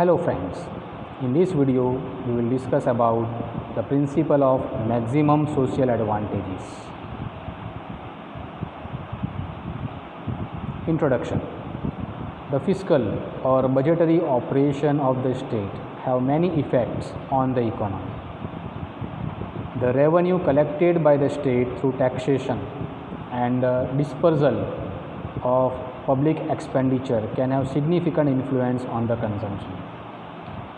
Hello friends, in this video we will discuss about the principle of maximum social advantages. Introduction. The fiscal or budgetary operation of the state have many effects on the economy. The revenue collected by the state through taxation and dispersal of public expenditure can have significant influence on the consumption,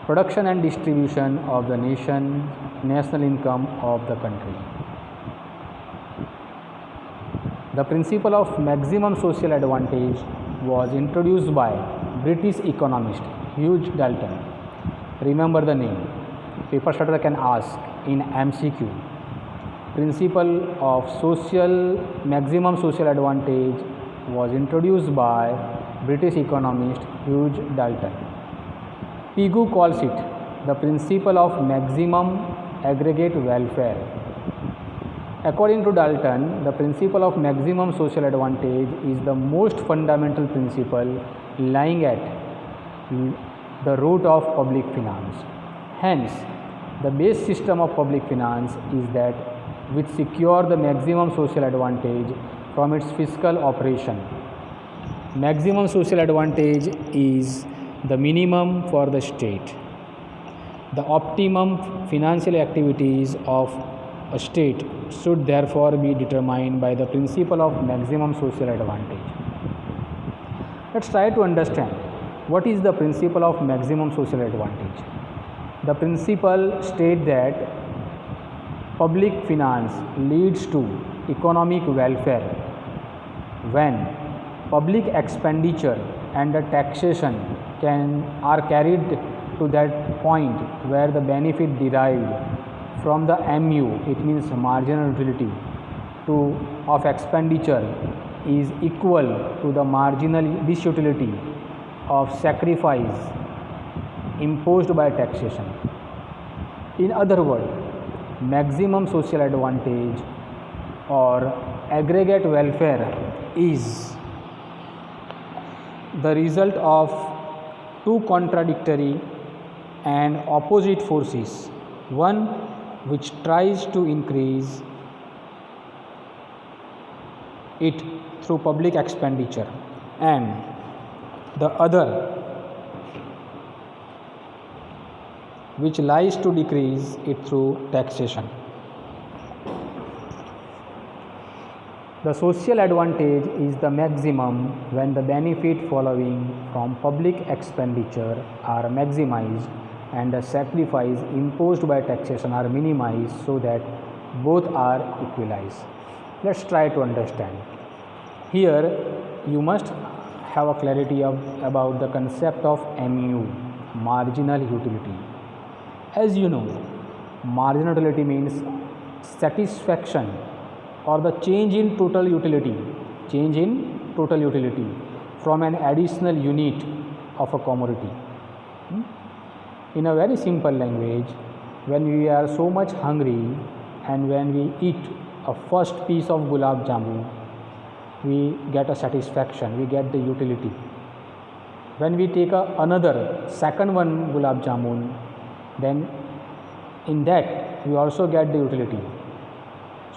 production and distribution of the national income of the country. The principle of maximum social advantage was introduced by British economist Hugh Dalton. Remember the name. Paper starter can ask in MCQ. Principle of maximum social advantage was introduced by British economist Hugh Dalton. Pigou calls it the principle of maximum aggregate welfare. According to Dalton, the principle of maximum social advantage is the most fundamental principle lying at the root of public finance. Hence, the base system of public finance is that which secure the maximum social advantage from its fiscal operation. Maximum social advantage is the minimum for the state. The optimum financial activities of a state should therefore be determined by the principle of maximum social advantage. Let's try to understand what is the principle of maximum social advantage. The principle states that public finance leads to economic welfare when public expenditure and the taxation are carried to that point where the benefit derived from the MU, it means marginal utility, of expenditure is equal to the marginal disutility of sacrifice imposed by taxation. In other words, maximum social advantage or aggregate welfare is the result of two contradictory and opposite forces, one which tries to increase it through public expenditure and the other which lies to decrease it through taxation. The social advantage is the maximum when the benefit following from public expenditure are maximized and the sacrifice imposed by taxation are minimized so that both are equalized. Let's try to understand. Here you must have a clarity about the concept of MU, marginal utility. As you know, marginal utility means satisfaction or the change in total utility from an additional unit of a commodity. In a very simple language, when we are so much hungry and when we eat a first piece of gulab jamun, we get a satisfaction, we get the utility. When we take another second one gulab jamun, then in that we also get the utility.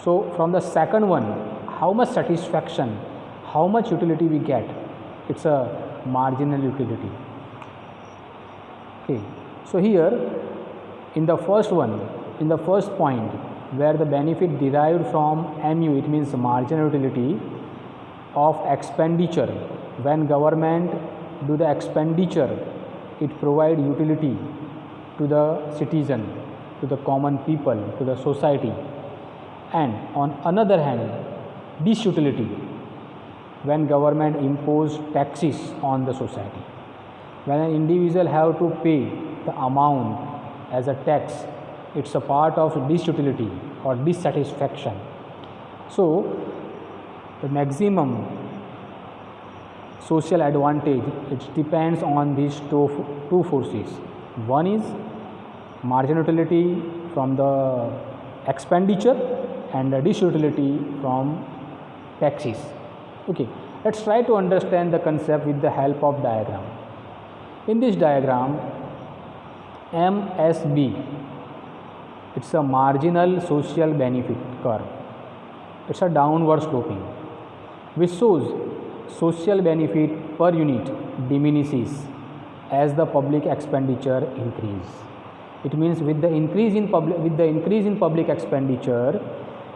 So from the second one, how much satisfaction, how much utility we get, it's a marginal utility. Okay. So here in the first point where the benefit derived from MU, it means marginal utility of expenditure, when government do the expenditure, it provide utility to the citizen, to the common people, to the society. And on another hand, disutility, when government impose taxes on the society, when an individual have to pay the amount as a tax, it's a part of disutility or dissatisfaction. So the maximum social advantage, it depends on these two forces. One is marginal utility from the expenditure and the disutility from taxes. Okay, let's try to understand the concept with the help of diagram. In this diagram, MSB, it's a marginal social benefit curve. It's a downward sloping, which shows social benefit per unit diminishes as the public expenditure increase. It means with the increase in public expenditure,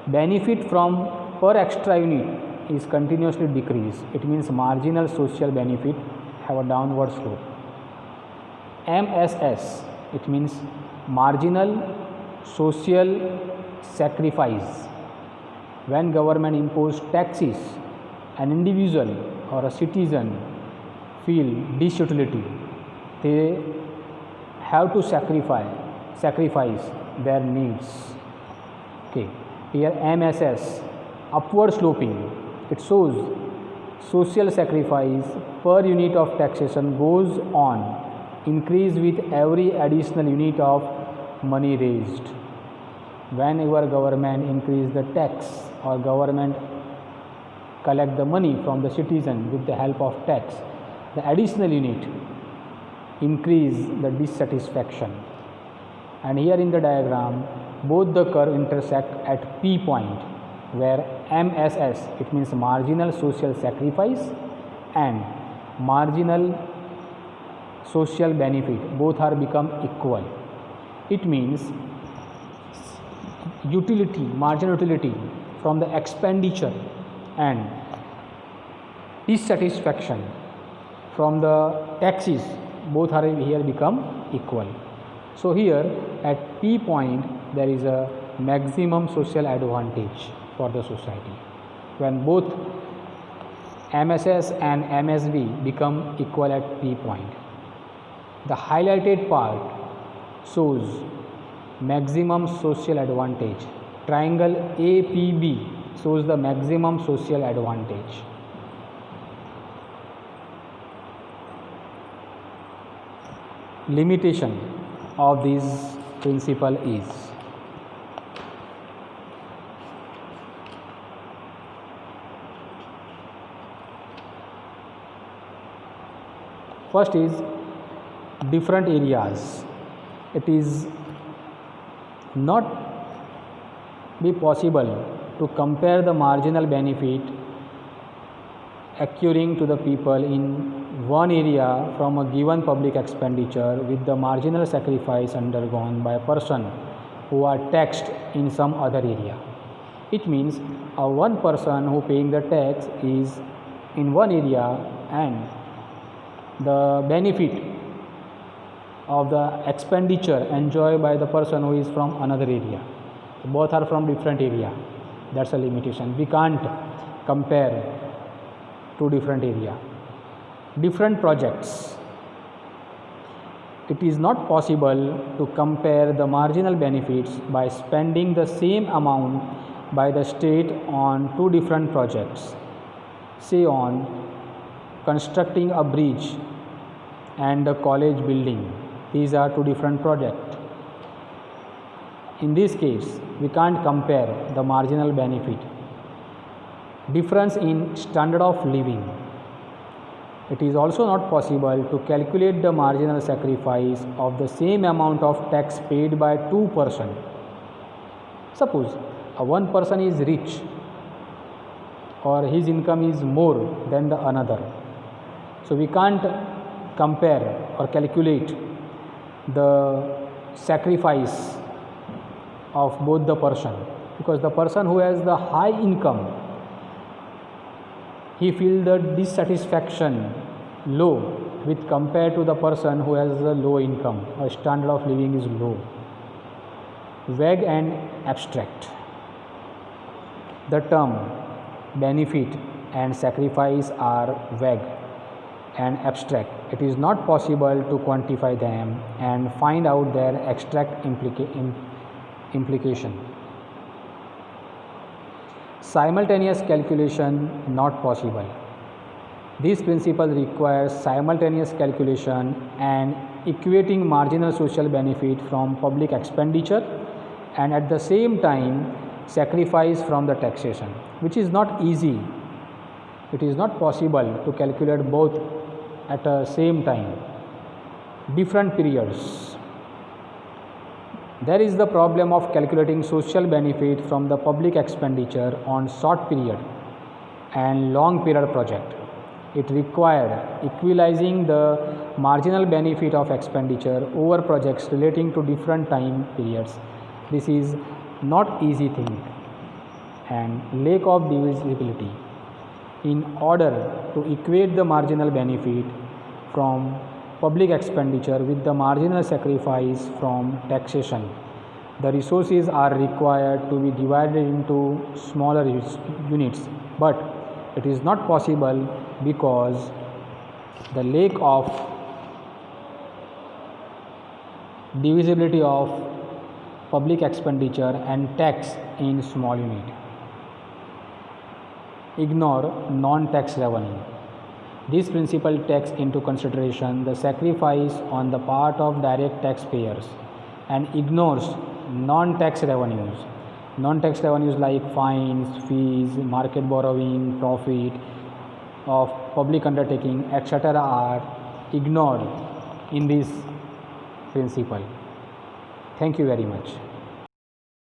benefit from per extra unit is continuously decreased. It means marginal social benefit have a downward slope. MSS, it means marginal social sacrifice. When government impose taxes, an individual or a citizen feel disutility. They have to sacrifice their needs. Okay, here MSS, upward sloping. It shows social sacrifice per unit of taxation goes on increase with every additional unit of money raised. When your government increase the tax or government collect the money from the citizen with the help of tax, the additional unit increase the dissatisfaction. And here in the diagram, both the curve intersect at P point, where MSS, it means marginal social sacrifice, and marginal social benefit, both are become equal. It means marginal utility from the expenditure and dissatisfaction from the taxes, both are here become equal. So here at P point there is a maximum social advantage for the society when both MSS and MSB become equal at P point. The highlighted part shows maximum social advantage. Triangle APB shows the maximum social advantage. Limitation of this principle is first is different areas. It is not be possible to compare the marginal benefit accruing to the people in one area from a given public expenditure with the marginal sacrifice undergone by a person who are taxed in some other area. It means a one person who paying the tax is in one area and the benefit of the expenditure enjoyed by the person who is from another area. Both are from different area. That's a limitation. We can't compare two different area. Different projects. It is not possible to compare the marginal benefits by spending the same amount by the state on two different projects. Say on constructing a bridge and a college building. These are two different projects. In this case, we can't compare the marginal benefit. Difference in standard of living. It is also not possible to calculate the marginal sacrifice of the same amount of tax paid by two persons. Suppose a one person is rich or his income is more than the another. So we can't compare or calculate the sacrifice of both the person, because the person who has the high income, he feels the dissatisfaction low with compared to the person who has a low income or standard of living is low. Vague and abstract. The term benefit and sacrifice are vague and abstract. It is not possible to quantify them and find out their exact implication. Simultaneous calculation not possible. This principle requires simultaneous calculation and equating marginal social benefit from public expenditure and at the same time sacrifice from the taxation, which is not easy. It is not possible to calculate both at the same time. Different periods. There is the problem of calculating social benefit from the public expenditure on short period and long period project. It required equalizing the marginal benefit of expenditure over projects relating to different time periods. This is not easy thing and lack of divisibility. In order to equate the marginal benefit from public expenditure with the marginal sacrifice from taxation, the resources are required to be divided into smaller units, but it is not possible because the lack of divisibility of public expenditure and tax in small unit. Ignore non-tax revenue. This principle takes into consideration the sacrifice on the part of direct taxpayers and ignores non-tax revenues. Non-tax revenues like fines, fees, market borrowing, profit of public undertaking, etc. are ignored in this principle. Thank you very much.